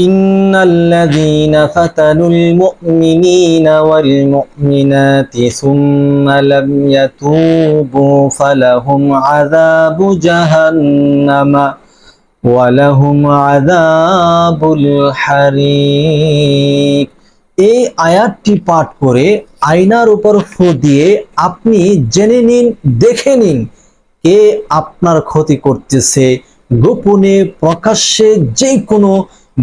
ইন্নাল্লাযীনা ফাতানুল মুমিনিনা ওয়াল মুমিনাতি সুম্মা লাম ইয়াতুবু ফালাহুম আযাবু জাহান্নামা ওয়া লাহুম আযাবুল হারিক। এই আয়াতটি পাঠ করে আয়নার উপর ফু দিয়ে আপনি জেনে নিন, দেখে নিন কে আপনার ক্ষতি করতেছে। গোপনে প্রকাশ্যে যে কোনো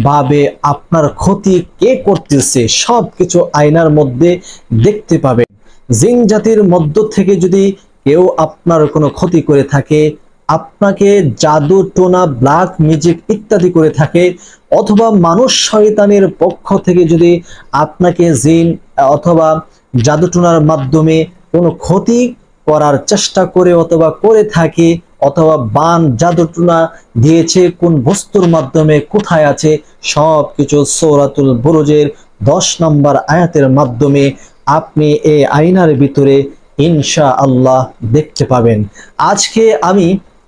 ভাবে আপনার ক্ষতি কে করতেছে সবকিছু আয়নার মধ্যে দেখতে পাবেন। জিন জাতির মধ্য থেকে যদি কেউ আপনার কোনো ক্ষতি করে থাকে, আপনাকে জাদু টোনা ব্ল্যাক ম্যাজিক ইত্যাদি করে থাকে, অথবা মানুষ শয়তানের পক্ষ থেকে যদি আপনাকে জিন অথবা জাদু টোনার মাধ্যমে কোনো ক্ষতি করার চেষ্টা করে অথবা করে থাকে, অথবা বান জাদু টোনা দিয়েছে কোন বস্তুর মাধ্যমে কোথায় আছে, সবকিছু সূরাতুল বুরুজের 10 নম্বর আয়াতের মাধ্যমে আপনি এই আয়নার ভিতরে ইনশাআল্লাহ দেখতে পাবেন। আজকে আমি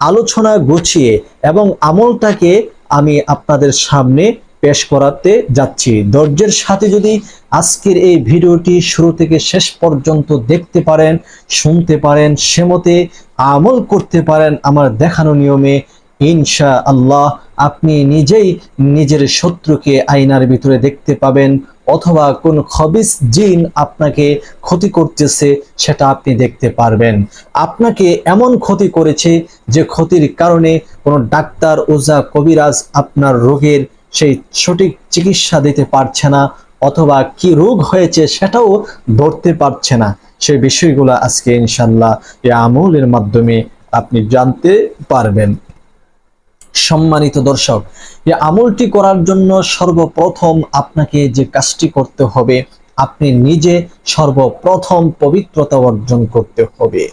আলোচনা গুছিয়ে এবং আমলটাকে আমি আপনাদের সামনে পেশ করাতে যাচ্ছি। ধৈর্যের সাথে যদি আজকের এই ভিডিওটি শুরু থেকে শেষ পর্যন্ত দেখতে পারেন, শুনতে পারেন, সেমতে আমল করতে পারেন আমার দেখানো নিয়মে, ইনশাআল্লাহ আপনি নিজেই নিজের শত্রুকে আয়নার ভিতরে দেখতে পাবেন, অথবা কোন খবিস জিন আপনাকে ক্ষতি করতেছে সেটা আপনি দেখতে পারবেন। আপনাকে এমন ক্ষতি করেছে যে ক্ষতির কারণে কোনো ডাক্তার ওঝা কবিরাজ আপনার রোগের সেই সঠিক চিকিৎসা দিতে পারছে না, অথবা কি রোগ হয়েছে সেটাও ধরতে পারছে না। সেই বিষয়গুলো আজকে ইনশাআল্লাহ এই আমলের মাধ্যমে আপনি জানতে পারবেন। সম্মানিত দর্শক, এই আমলটি করার জন্য সর্বপ্রথম আপনাকে যে কাজটি করতে হবে, আপনি নিজে সর্বপ্রথম পবিত্রতা অর্জন করতে হবে।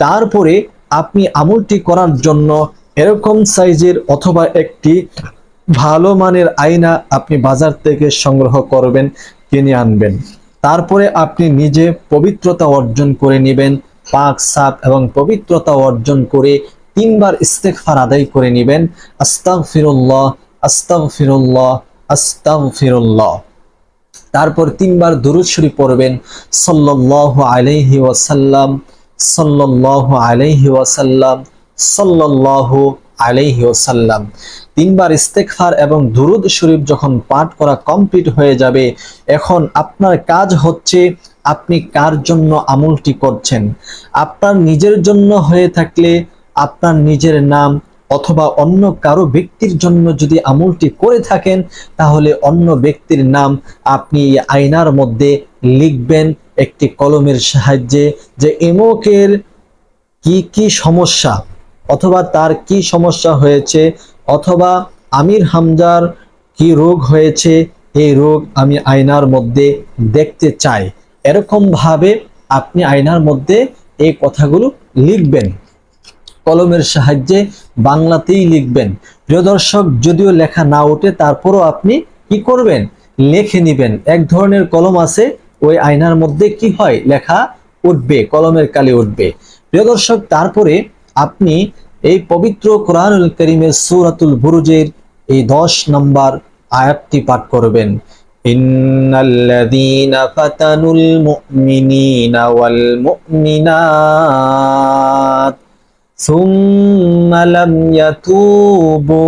তারপরে আপনি আমলটি করার জন্য এরকম সাইজের অথবা একটি ভালো মানের আয়না আপনি বাজার থেকে সংগ্রহ করবেন, কিনে আনবেন। তারপরে আপনি নিজে পবিত্রতা অর্জন করে নেবেন, পাক সাফ এবং পবিত্রতা অর্জন করে 3 বার ইস্তেগফার আদায় করে নেবেন, আস্তাগফিরুল্লাহ আস্তাগফিরুল্লাহ আস্তাগফিরুল্লাহ। তারপর 3 বার দুরূদ শরীফ পড়বেন, সাল্লাল্লাহু আলাইহি ওয়াসাল্লাম সাল্লাল্লাহু আলাইহি ওয়াসাল্লাম সাল্লাল্লাহু আলাইহি ওয়াসাল্লাম। 3 বার ইস্তেগফার এবং দুরূদ শরীফ যখন পাঠ করা কমপ্লিট হয়ে যাবে, এখন আপনার কাজ হচ্ছে আপনি কার জন্য আমলটি করছেন। আপনার নিজের জন্য হয়ে থাকলে আপনার নিজের নাম, অথবা অন্য কারো ব্যক্তির জন্য যদি আমলটি করে থাকেন তাহলে অন্য ব্যক্তির নাম আপনি আয়নার মধ্যে লিখবেন একটি কলমের সাহায্যে, যে এমকের কি কি সমস্যা, অথবা তার কি সমস্যা হয়েছে, অথবা আমির হামজার কি রোগ হয়েছে, এই রোগ আমি আয়নার মধ্যে দেখতে চাই। এরকম ভাবে আপনি আয়নার মধ্যে এই কথাগুলো লিখবেন, কলমের সাহায্যে বাংলাতেই লিখবেন। প্রিয় দর্শক, যদিও লেখা না ওঠে তারপরও আপনি কি করবেন, লিখে নেবেন। এক ধরনের কলম আছে, ওই আয়নার মধ্যে কি হয়, লেখা উঠবে, কলমের কালি উঠবে। প্রিয় দর্শক, তারপরে আপনি এই পবিত্র কোরআনুল কারীমের সূরাতুল বুরুজের এই 10 নম্বর আয়াতটি পাঠ করবেন, ইন্নাল্লাযীনা ফাতানুল মুমিনিনা ওয়াল মুমিনাত সুম্মা লাম ইয়াতুবু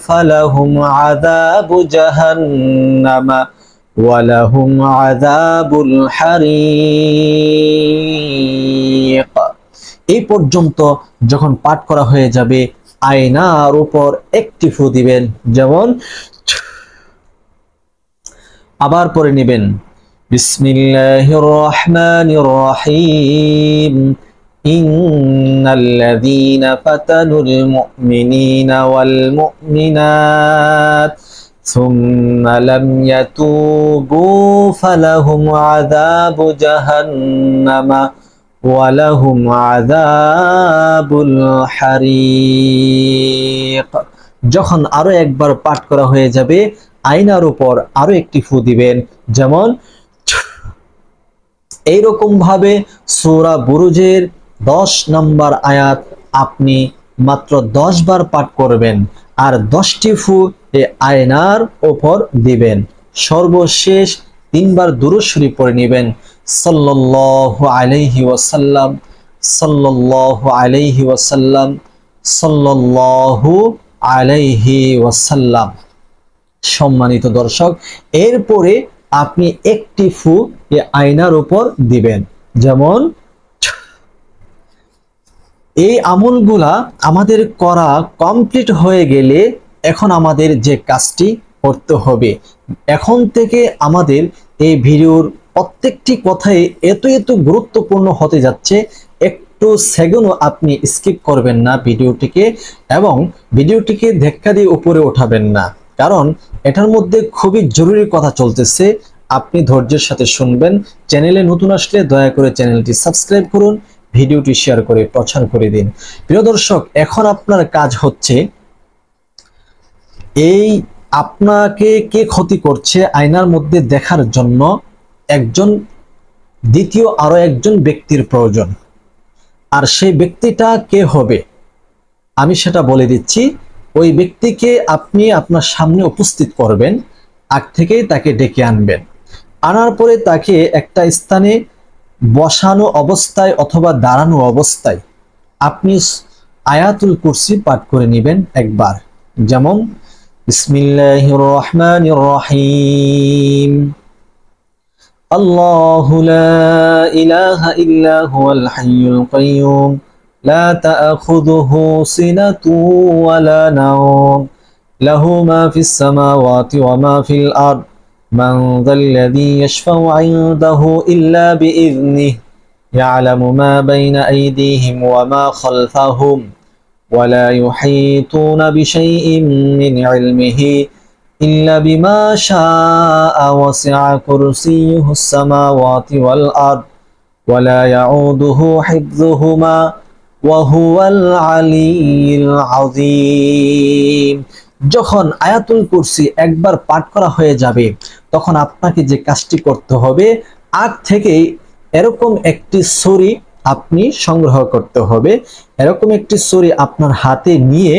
ফালাহুম আযাবু জাহান্নামা ওয়া লাহুম আযাবুল হারিক। এই পর্যন্ত যখন পাঠ করা হয়ে যাবে, আয়নার উপর একটি ফু দিবেন, যেমন আবার পরে নেবেন, বিসমিল্লাহির রহমানির রহিম, ইন্নাল্লাযীনা ফাতানুল মুমিনিনা ওয়াল মুমিনাত সুম্মা লাম ইয়াতুবু ফালাহুম আযাবু জাহান্নামা ওয়া লাহুম আযাবুল হারিক। যখন আরো একবার পাঠ করা হয়ে যাবে, আয়নার উপর আরো একটি ফু দিবেন, যেমন এইরকম ভাবে সূরা বুরুজের 10 নম্বর আয়াত আপনি মাত্র 10 বার পাঠ করবেন, আর 10টি ফু এই আয়নার উপর দিবেন। সর্বশেষ 3 বার দুরূদ শরীফ পড়ে নেবেন, সাল্লাল্লাহু আলাইহি ওয়াসাল্লাম, সাল্লাল্লাহু আলাইহি ওয়াসাল্লাম, সাল্লাল্লাহু আলাইহি ওয়াসাল্লাম। সম্মানিত দর্শক, এরপরে আপনি একটি ফু এই আয়নার উপর দিবেন। যেমন এই আমলগুলা আমাদের করা কমপ্লিট হয়ে গেলে এখন আমাদের যে কাজটি করতে হবে, এখন থেকে আমাদের এই ভিডিওর প্রত্যেকটি কথাই এত গুরুত্বপূর্ণ হতে যাচ্ছে, একটু সেকেন্ডও আপনি স্কিপ করবেন না ভিডিওটিকে, এবং ভিডিওটিকে ধাক্কা দিয়ে উপরে উঠাবেন না, কারণ এটার মধ্যে খুবই জরুরি কথা চলতেছে। আপনি ধৈর্যের সাথে শুনবেন। চ্যানেলে নতুন আসলে দয়া করে চ্যানেলটি সাবস্ক্রাইব করুন, ভিডিওটি শেয়ার করে প্রচার করে দিন। প্রিয় দর্শক, এখন আপনার কাজ হচ্ছে এই আপনাকে কে ক্ষতি করছে আয়নার মধ্যে দেখার জন্য একজন দ্বিতীয় আরো একজন ব্যক্তির প্রয়োজন। আর সেই ব্যক্তিটা কে হবে আমি সেটা বলে দিচ্ছি। ওই ব্যক্তিকে আপনি আপনার সামনে উপস্থিত করবেন, আগ থেকেই তাকে ডেকে আনবেন। আনার পরে তাকে একটা স্থানে বসানো অবস্থায় অথবা দাঁড়ানো অবস্থায় আপনি আয়াতুল কুরসি পাঠ করে নেবেন একবার। যেমন বিসমিল্লাহির রহমানির রহিম, আল্লাহু লা ইলাহা ইল্লা হুয়াল হাইয়ুল কাইয়্যুম লা তা'খুযুহু সিনাতুন ওয়া লা নাওম লাহু মা ফিস সামাওয়াতি ওয়া মা ফিল আরদ মান যাল্লাযী ইয়াশফাউ 'ইনদাহু ইল্লা বিইযনিহি ইয়া'লামু মা বাইনা আইদিহিম ওয়া মা খালফাহুম ওয়া লা ইউহীতুনা বিশাইইন মিন 'ইলমিহি ইল্লা বিমা শাআ ওয়াসি'a কুরসিয়্যুহুস সামাওয়াতি ওয়াল আরদ ওয়া লা ইয়াউদুহু হিফযুহুমা ওয়া হুয়াল আলিয়্যুল আযীম। যখন আয়াতুল কুরসি একবার পাঠ করা হয়ে যাবে, তখন আপনাকে যে কাজটি করতে হবে, আগ থেকেই এরকম একটি ছড়ি আপনি সংগ্রহ করতে হবে। এরকম একটি ছড়ি আপনার হাতে নিয়ে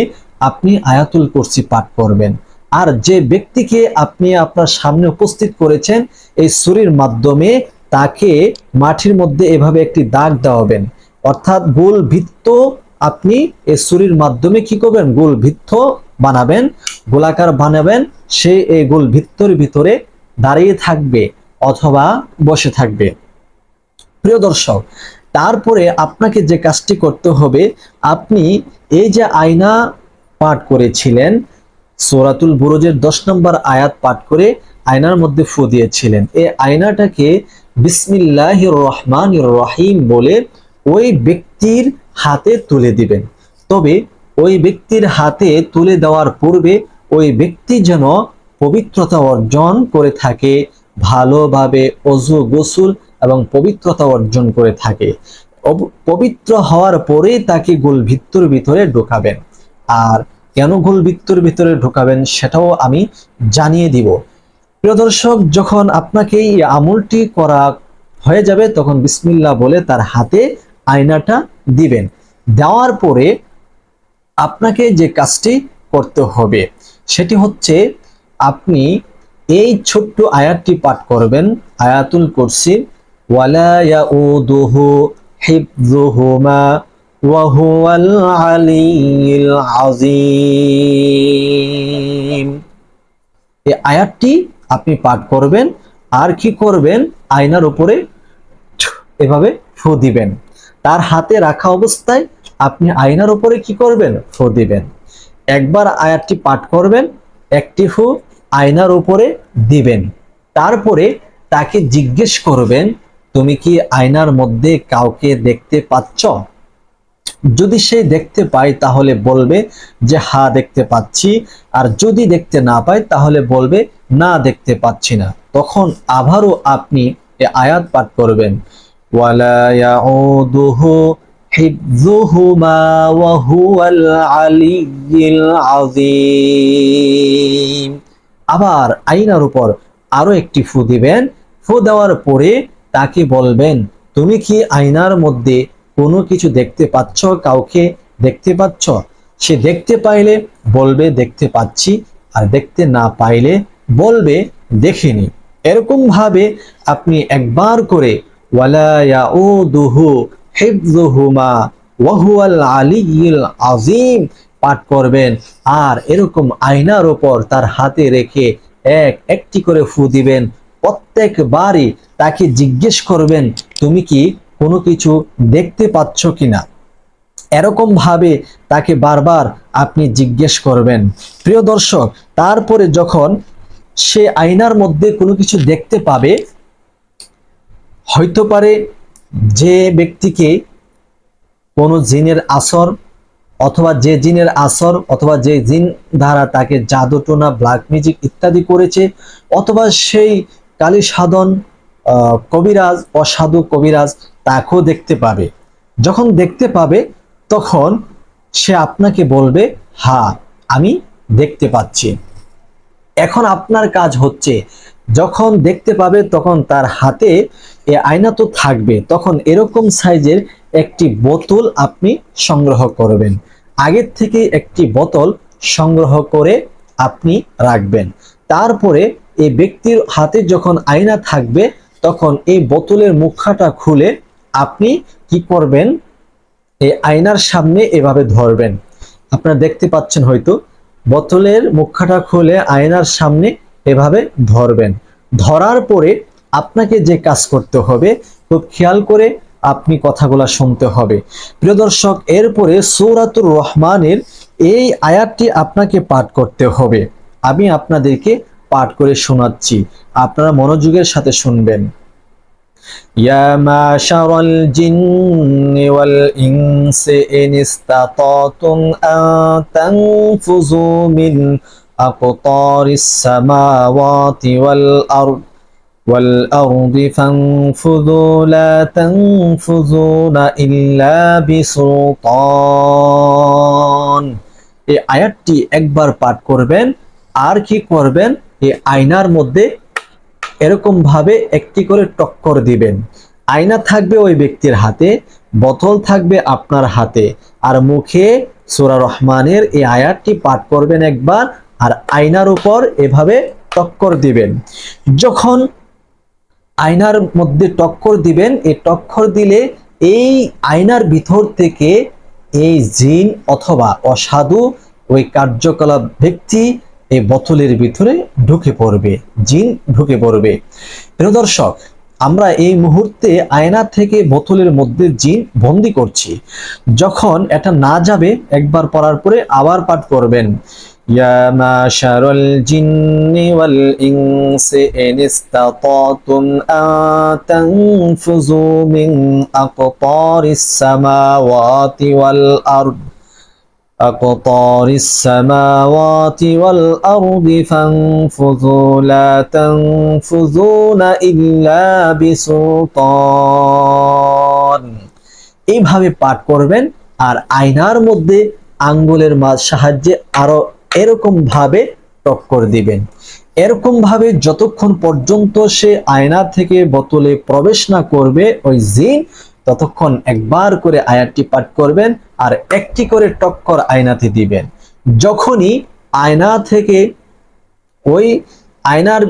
আপনি আয়াতুল কুরসি পাঠ করবেন। আর যে ব্যক্তিকে আপনি আপনার সামনে উপস্থিত করেছেন, এই ছড়ির মাধ্যমে তাকে মাটির মধ্যে এভাবে একটি দাগ দেওয়াবেন, অর্থাৎ গোল বৃত্ত আপনি এই ছড়ির মাধ্যমে কি করবেন, গোল বৃত্ত বানাবেন, গোলাকার বানাবেন। সে এই গোল বৃত্তের ভিতরে দাঁড়িয়ে থাকবে অথবা বসে থাকবে। প্রিয় দর্শক, তারপরে আপনাকে যে কাজটি করতে হবে, আপনি এই যে আয়না পাঠ করেছিলেন, সূরাতুল বুরুজের 10 নম্বর আয়াত পাঠ করে আয়নার মধ্যে ফু দিয়েছিলেন, এই আয়নাটাকে বিসমিল্লাহির রহমানির রহিম বলে ওই ব্যক্তির হাতে তুলে দিবেন। তবে ওই ব্যক্তির হাতে তুলে দেওয়ার পূর্বে ওই ব্যক্তি যেন পবিত্রতা অর্জন করে থাকে, ভালোভাবে ওযু গোসল এবং পবিত্রতা অর্জন করে থাকে। পবিত্র হওয়ার পরে তাকে গোল ভিত্তর ভিতরে ঢোকাবেন। আর কেন গোল ভিত্তর ভিতরে ঢোকাবেন সেটাও আমি জানিয়ে দিব। প্রিয় দর্শক, যখন আপনাকে এই আমলটি করা হয়ে যাবে, তখন বিসমিল্লাহ বলে তার হাতে আয়নাটা দিবেন। দেওয়ার পরে আপনাকে যে কাজটি করতে হবে সেটি হচ্ছে, আপনি এই ছোট্ট আয়াতটি পাঠ করবেন, আয়াতুল কুরসি, ওয়ালা ইয়াউদুহু হিফযুহুমা ওয়া হুয়াল আলিয়্যুল আযীম। এই আয়াতটি আপনি পাঠ করবেন। আর কি করবেন, আয়নার উপরে এভাবে ফু দিবেন। তার হাতে রাখা অবস্থায় আপনি আয়নার উপরে কি করবেন, ফু দিবেন। একবার আয়াতটি পাঠ করবেন, একটি ফু আয়নার উপরে দিবেন। তারপরে তাকে জিজ্ঞেস করবেন, তুমি কি আয়নার মধ্যে কাউকে দেখতে পাচ্ছ? যদি সে দেখতে পায় তাহলে বলবে যে হ্যাঁ দেখতে পাচ্ছি, আর যদি দেখতে না পায় তাহলে বলবে না দেখতে পাচ্ছি না। তখন আবারও আপনি এই আয়াত পাঠ করবেন, ওয়ালা ইয়াউদুহু হিফযুহুমা ওয়া হুয়াল আলিয়্যুল আযীম। আবার আয়নার উপর আরো একটি ফু দিবেন। ফু দেওয়ার পরে তাকে বলবেন, তুমি কি আয়নার মধ্যে কোনো কিছু দেখতে পাচ্ছ, কাউকে দেখতে পাচ্ছ? সে দেখতে পাইলে বলবে দেখতে পাচ্ছি, আর দেখতে না পাইলে বলবে দেখিনি। এরকম ভাবে আপনি একবার করে ওয়ালা ইয়াউদুহু হিফযুহুমা ওয়া হুয়াল আলিয়্যুল আযীম পাঠ করবেন। আর এরকম আয়নার উপর তার হাতে রেখে একটি করে ফু দিবেন। প্রত্যেকবারই তাকে জিজ্ঞেস করবেন তুমি কি কোনো কিছু দেখতে পাচ্ছ কিনা। এরকম ভাবে তাকে বারবার আপনি জিজ্ঞেস করবেন। প্রিয় দর্শক, তারপরে যখন সে আয়নার মধ্যে কোনো কিছু দেখতে পাবে, হয়তো পারে যে ব্যক্তিকে কোনো জিনের আসর অথবা যে জিনের আসর অথবা যে জিন দ্বারা তাকে জাদুটোনা ব্ল্যাক ম্যাজিক ইত্যাদি করেছে, অথবা সেই কালী সাধন কবিরাজ অসাধু কবিরাজ তাকেও দেখতে পাবে। যখন দেখতে পাবে তখন সে আপনাকে বলবে হ্যাঁ আমি দেখতে পাচ্ছি। এখন আপনার কাজ হচ্ছে যখন দেখতে পাবে তখন তার হাতে এ আয়না তো থাকবে, তখন এরকম সাইজের একটি বোতল আপনি সংগ্রহ করবেন। আগের থেকে একটি বোতল সংগ্রহ করে আপনি রাখবেন। তারপরে এই ব্যক্তির হাতে যখন আয়না থাকবে তখন এই বোতলের মুখাটা খুলে আপনি কি করবেন, এই আয়নার সামনে এভাবে ধরবেন। আপনারা দেখতে পাচ্ছেন হয়তো, বোতলের মুখাটা খুলে আয়নার সামনে এভাবে ধরবেন। ধরার পরে আপনাকে যে কাজ করতে হবে খুব খেয়াল করে আপনি কথাগুলো শুনতে হবে। প্রিয় দর্শক, এরপরে সূরাতুর রহমানের এই আয়াতটি আপনাকে পাঠ করতে হবে। আমি আপনাদেরকে পাঠ করে শোনাচ্ছি, আপনারা মনোযোগের সাথে শুনবেন। ইয়া মাশারাল জিন্নি ওয়াল ইনসি ইন ইসতাতাতুম আন তানফুযু মিন আকতারিস সামাওয়াতি ওয়াল আরদি ফানফুযু লা তানফুযুনা ইল্লা বিসুলতান। এই আয়াতটি একবার পাঠ করবেন। আর কি করবেন, এই আয়নার মধ্যে এরকম ভাবে একটি করে টক্কর দিবেন। আয়না থাকবে ওই ব্যক্তির হাতে, বোতল থাকবে আপনার হাতে, আর মুখে সূরা রহমানের এই আয়াতটি পাঠ করবেন একবার, আর আয়নার উপর এভাবে টক্কর দিবেন। যখন আয়নার মধ্যে টক্কর দিবেন, এই টক্কর দিলে এই আয়নার ভিতর থেকে এই জিন অথবা অসাধু ওই কার্যকলাপ ব্যক্তি এই বোতলের ভিতরে ঢুকে পড়বে, জিন ঢুকে পড়বে। প্রিয় দর্শক, আমরা এই মুহূর্তে আয়না থেকে বোতলের মধ্যে জিন বন্দি করছি। যখন এটা না যাবে একবার পড়ার পরে আবার পাঠ করবেন। ইয়া মাশারাল জিন্নি ওয়াল ইনসি ইন ইসতাতাতুম আন তানফুযু মিন আকতারিস সামাওয়াতি ওয়াল আরদ أقطار السماوات والأرض فانفذوا لا تنفذون إلا بسلطان। এইভাবে পাঠ করবেন। আর আয়নার মধ্যে আঙ্গুলের সাহায্যে আরো এরকম ভাবে টক্কর দিবেন। এরকম ভাবে যতক্ষণ পর্যন্ত সে আয়না থেকে বোতলে প্রবেশ না করবে ওই জিন, ততক্ষণ একবার করে আয়াতটি পাঠ করবেন আর একটি করে টক্কর আয়নাতে দিবেন। যখনই আয়না থেকে ওই আয়নার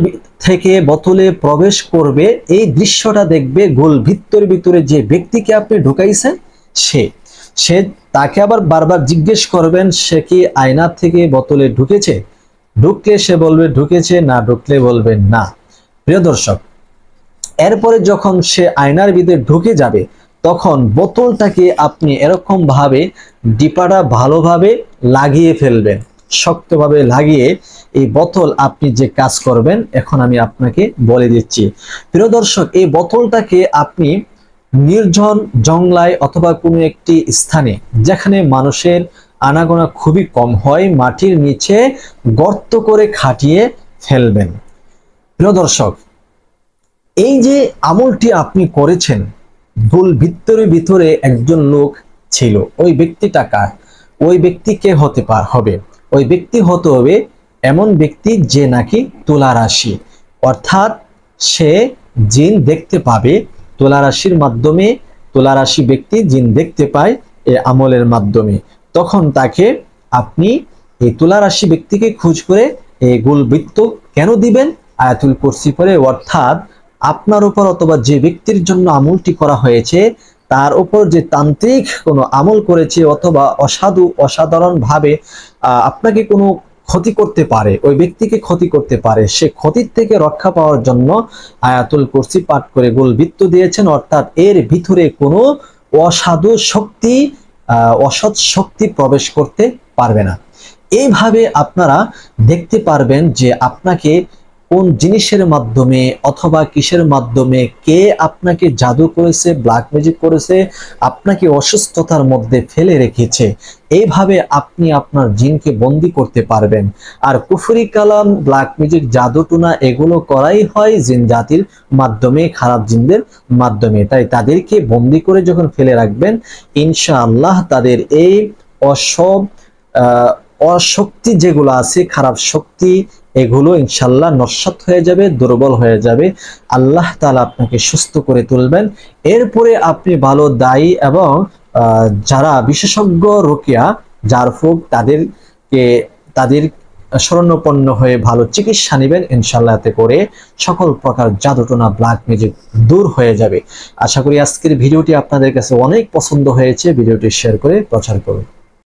থেকে বোতলে প্রবেশ করবে, এই দৃশ্যটা দেখবে গোল ভিতর ভিতরে যে ব্যক্তিকে আপনি ঢুকাইছেন সে তাকে আবার বারবার জিজ্ঞেস করবেন সে কি আয়না থেকে বোতলে ঢুকেছে। ঢুকলে সে বলবে ঢুকেছে, না ঢুকলে বলবেন না। প্রিয় দর্শক, এরপরে যখন সে আয়নার ভিতরে ঢুকে যাবে তখন বোতলটাকে আপনি এরকম ভাবে ডিপাটা ভালোভাবে লাগিয়ে ফেলবেন, শক্তভাবে লাগিয়ে এই বোতল আপনি যে কাজ করবেন এখন আমি আপনাকে বলে দিচ্ছি। প্রিয় দর্শক, এই বোতলটাকে আপনি নির্জন জংলায় অথবা কোনো একটি স্থানে যেখানে মানুষের আনাগোনা খুবই কম হয়, মাটির নিচে গর্ত করে খাটিয়ে ফেলবেন। প্রিয় দর্শক, এই যে আমলটি আপনি করেছেন, ভুল ভিতরে একজন লোক ছিল। ওই ব্যক্তিটা কার? ওই ব্যক্তি কে হতে হবে? ওই ব্যক্তি হতে হবে এমন ব্যক্তি যে নাকি তুলা রাশি, অর্থাৎ সে জিন দেখতে পাবে তুলা রাশির মাধ্যমে। তুলা রাশি ব্যক্তি জিন দেখতে পায় এই আমলের মাধ্যমে। তখন তাকে আপনি এই তুলা রাশি ব্যক্তিকে খোঁজ করে এই গোলবৃত্ত কেন দিবেন? আয়াতুল কুরসি পড়ে, অর্থাৎ আপনার উপর অথবা যে ব্যক্তির জন্য আমলটি করা হয়েছে তার উপর যে তান্ত্রিক কোনো আমল করেছে অথবা অসাধারণ ভাবে আপনাকে কোনো ক্ষতি করতে পারে, ওই ব্যক্তিকে ক্ষতি করতে পারে, সে ক্ষতির থেকে রক্ষা পাওয়ার জন্য আয়াতুল কুরসি পাঠ করে গোলবৃত্ত দিয়েছেন। অর্থাৎ এর ভিতরে কোনো অসাধু শক্তি, অসৎ শক্তি প্রবেশ করতে পারবে না। এইভাবে আপনারা দেখতে পারবেন যে আপনাকে কোন জিনিসের মাধ্যমে অথবা কিসের মাধ্যমে কে আপনাকে জাদু করেছে, ব্ল্যাক ম্যাজিক করেছে, আপনাকে অসুস্থতার মধ্যে ফেলে রেখেছে। এইভাবে আপনি আপনার জিনকে বন্দী করতে পারবেন। আর কুফরি কালাম, ব্ল্যাক ম্যাজিক, জাদুটুনা এগুলো করাই হয় জিন জাতির মাধ্যমে, খারাপ জিনদের মাধ্যমে। তাই তাদেরকে বন্দী করে যখন ফেলে রাখবেন, ইনশাআল্লাহ তাদের এই অশক্তি যেগুলো আছে, খারাপ শক্তি, এগুলো ইনশাল্লাহ নস্যাৎ হয়ে যাবে, দুর্বল হয়ে যাবে। আল্লাহ তাআলা আপনাকে সুস্থ করে তুলবেন। এরপরে আপনি ভালো দায়ী এবং যারা বিশেষজ্ঞ রুকিয়া, জারফুক, তাদের শরণাপন্ন হয়ে ভালো চিকিৎসা নেবেন ইনশাল্লাহ। এতে করে সকল প্রকার জাদুটোনা, ব্ল্যাক ম্যাজিক দূর হয়ে যাবে। আশা করি আজকের ভিডিওটি আপনাদের কাছে অনেক পছন্দ হয়েছে। ভিডিওটি শেয়ার করে প্রচার করুন।